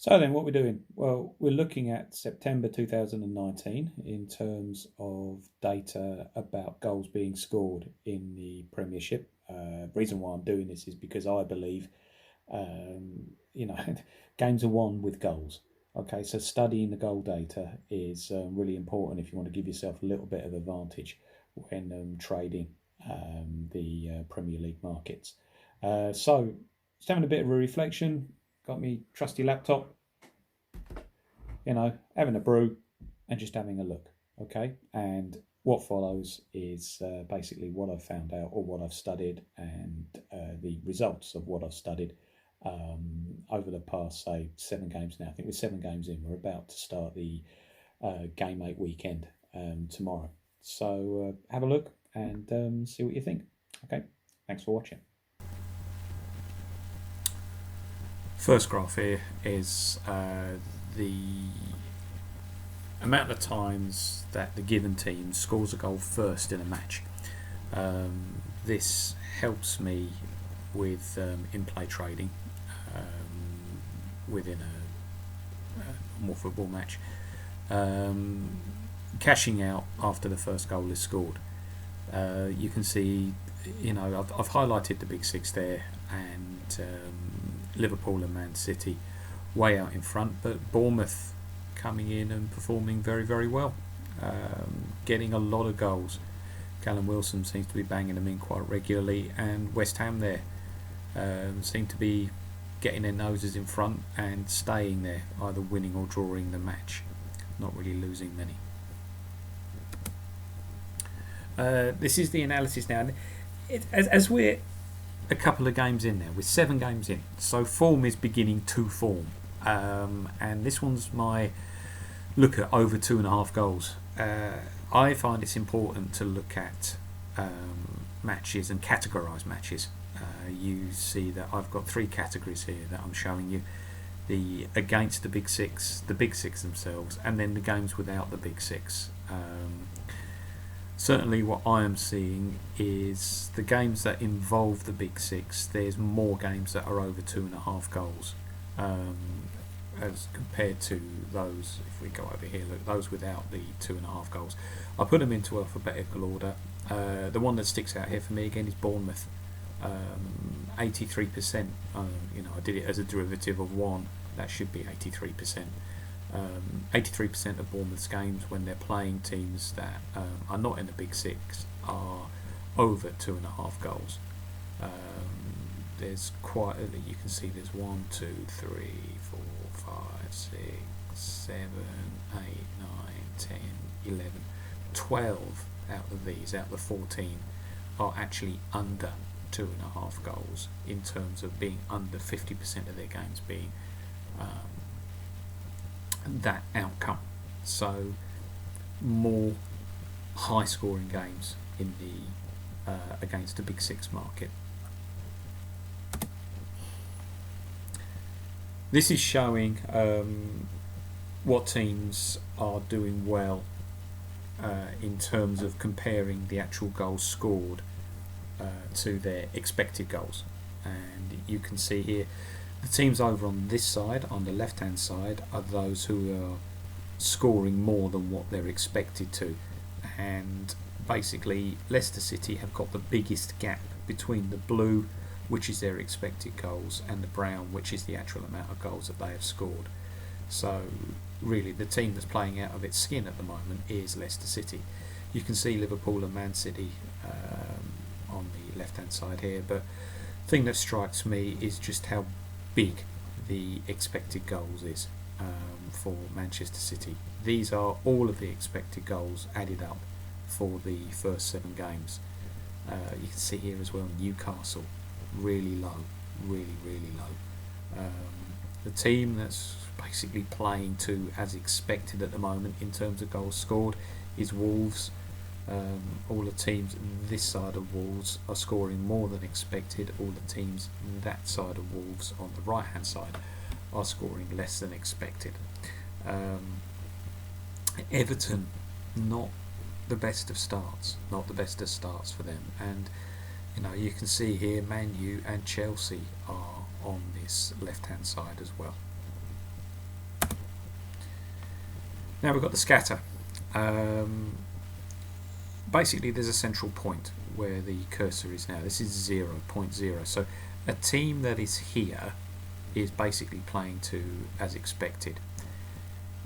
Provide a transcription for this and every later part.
So then, what we're doing? Well, we're looking at September 2019 in terms of data about goals being scored in the Premiership. Reason why I'm doing this is because I believe, you know, games are won with goals. Okay, so studying the goal data is really important if you want to give yourself a little bit of advantage when trading the Premier League markets. So, just having a bit of a reflection. Got me trusty laptop, having a brew and just having a look. Okay. And what follows is basically what I've found out or what I've studied and the results of what I've studied over the past, say, 7 games now. I think we're 7 games in. We're about to start the Game 8 weekend tomorrow. So have a look and see what you think. Okay. Thanks for watching. First graph here is the amount of times that the given team scores a goal first in a match. This helps me with in-play trading within a more football match. Cashing out after the first goal is scored. You can see, I've highlighted the big six there, and Liverpool and Man City way out in front, but Bournemouth coming in and performing very, very well, getting a lot of goals. Callum Wilson seems to be banging them in quite regularly, and West Ham there seem to be getting their noses in front and staying there, either winning or drawing the match, not really losing many. This is the analysis now. As we're a couple of games in there, we're 7 games in, so form is beginning to form, and this one's my look at over 2.5 goals. I find it's important to look at matches and categorise matches. You see that I've got 3 categories here that I'm showing you: the against the big six themselves, and then the games without the big six. Certainly what I am seeing is the games that involve the big six, there's more games that are over 2.5 goals as compared to those, if we go over here, look, those without the 2.5 goals. I put them into alphabetical order. The one that sticks out here for me again is Bournemouth. 83%, I did it as a derivative of 1, that should be 83%. 83% of Bournemouth's games when they're playing teams that are not in the big six are over 2.5 goals. There's quite, you can see there's 1, 2, 3, 4, 5, 6, 7, 8, 9, 10, 11, 12 out of these, out of the 14, are actually under 2.5 goals in terms of being under 50% of their games being that outcome. So more high scoring games in the against the big six market. This is showing what teams are doing well in terms of comparing the actual goals scored to their expected goals, and you can see here the teams over on this side, on the left hand side, are those who are scoring more than what they're expected to, and basically Leicester City have got the biggest gap between the blue, which is their expected goals, and the brown, which is the actual amount of goals that they have scored. So really the team that's playing out of its skin at the moment is Leicester City. You can see Liverpool and Man City on the left hand side here, but the thing that strikes me is just how big the expected goals is for Manchester City. These are all of the expected goals added up for the first 7 games. You can see here as well Newcastle, really low, really low. The team that's basically playing to as expected at the moment in terms of goals scored is Wolves. All the teams this side of Wolves are scoring more than expected. All the teams that side of Wolves on the right hand side are scoring less than expected. Everton, not the best of starts, for them, and you can see here Man U and Chelsea are on this left hand side as well. Now we've got the scatter. Basically, there's a central point where the cursor is now. This is 0.0. So a team that is here is basically playing to as expected.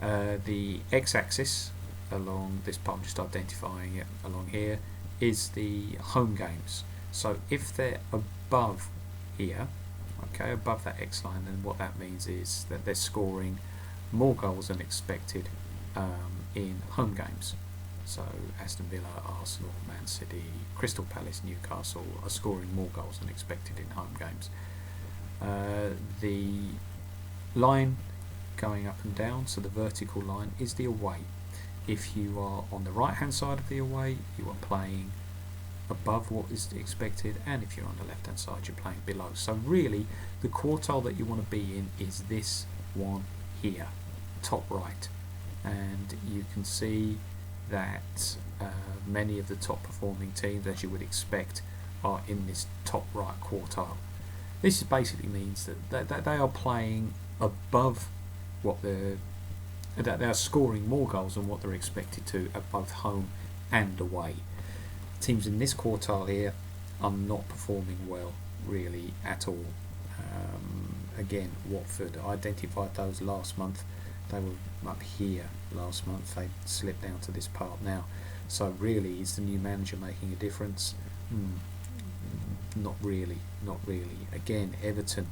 The x-axis along this part, I'm just identifying it along here, is the home games. So if they're above here, okay, above that x line, then what that means is that they're scoring more goals than expected in home games. So Aston Villa, Arsenal, Man City, Crystal Palace, Newcastle are scoring more goals than expected in home games. The line going up and down, so the vertical line, is the away. If you are on the right hand side of the away, you are playing above what is expected, and if you're on the left hand side, you're playing below. So really the quartile that you want to be in is this one here, top right, and you can see that many of the top performing teams, as you would expect, are in this top right quartile. This basically means that they are playing above what they are scoring more goals than what they're expected to at both home and away. Teams in this quartile here are not performing well really at all. Again, Watford, I identified those last month. They were up here last month. They slipped down to this part now. So really, is the new manager making a difference? Not really. Again, Everton,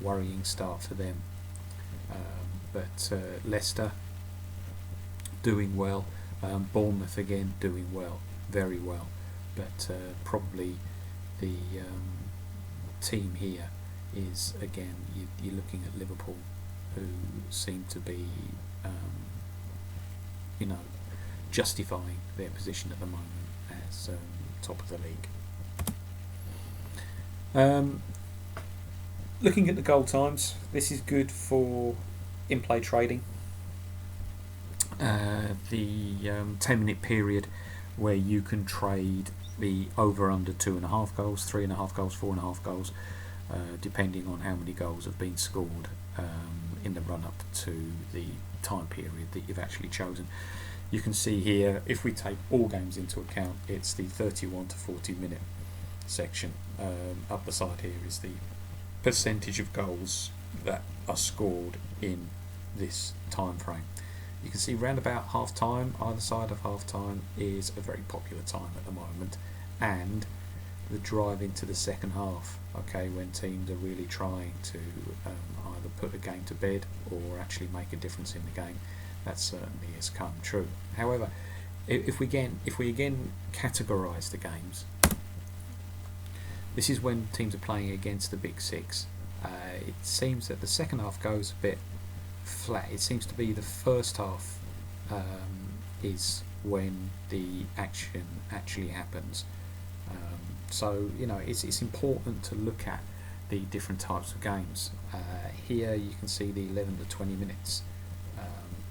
worrying start for them. But Leicester doing well. Bournemouth again doing well, very well. But probably the team here is, again, you're looking at Liverpool, who seem to be justifying their position at the moment as top of the league. Looking at the goal times, this is good for in-play trading. The 10-minute period where you can trade the over/under 2.5 goals, 3.5 goals, 4.5 goals, depending on how many goals have been scored in the run-up to the time period that you've actually chosen. You can see here, if we take all games into account, it's the 31 to 40 minute section. Up the side here is the percentage of goals that are scored in this time frame. You can see round about half time, either side of half time is a very popular time at the moment, and the drive into the second half, okay, when teams are really trying to either put the game to bed or actually make a difference in the game. That certainly has come true. However, if we again categorise the games, this is when teams are playing against the big six. It seems that the second half goes a bit flat. It seems to be the first half is when the action actually happens. So it's important to look at the different types of games. Here you can see the 11 to 20 minutes.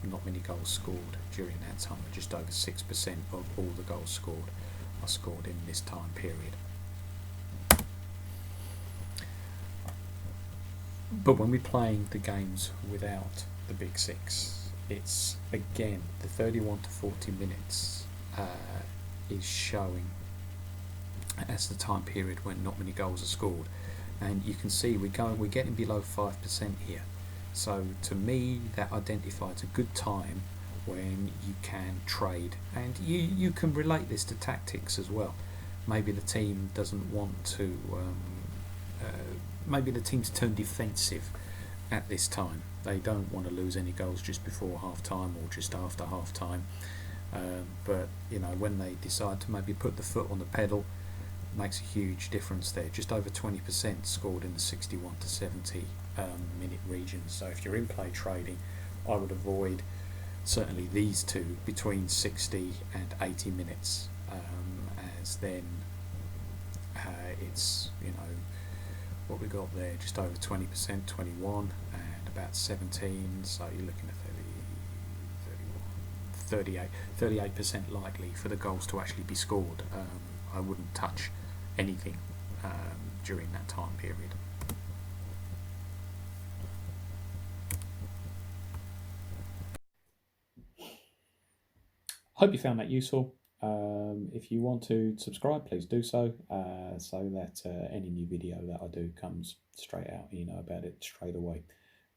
Not many goals scored during that time. Just over 6% of all the goals scored are scored in this time period. But when we're playing the games without the big six, it's again the 31 to 40 minutes is showing as the time period when not many goals are scored, and you can see we're getting below 5% here. So to me, that identifies a good time when you can trade, and you can relate this to tactics as well. Maybe the team doesn't want to. Maybe the team's turned defensive at this time. They don't want to lose any goals just before half time or just after half time. But when they decide to maybe put the foot on the pedal, makes a huge difference there. Just over 20% scored in the 61 to 70 minute region. So if you're in play trading, I would avoid certainly these two between 60 and 80 minutes, as then it's what we got there, just over 20%, 21 and about 17, so you're looking at 38% likely for the goals to actually be scored. I wouldn't touch anything during that time period. Hope you found that useful. If you want to subscribe, please do so, so that any new video that I do comes straight out. You know about it straight away.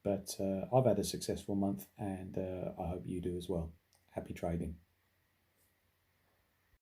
But I've had a successful month, and I hope you do as well. Happy trading.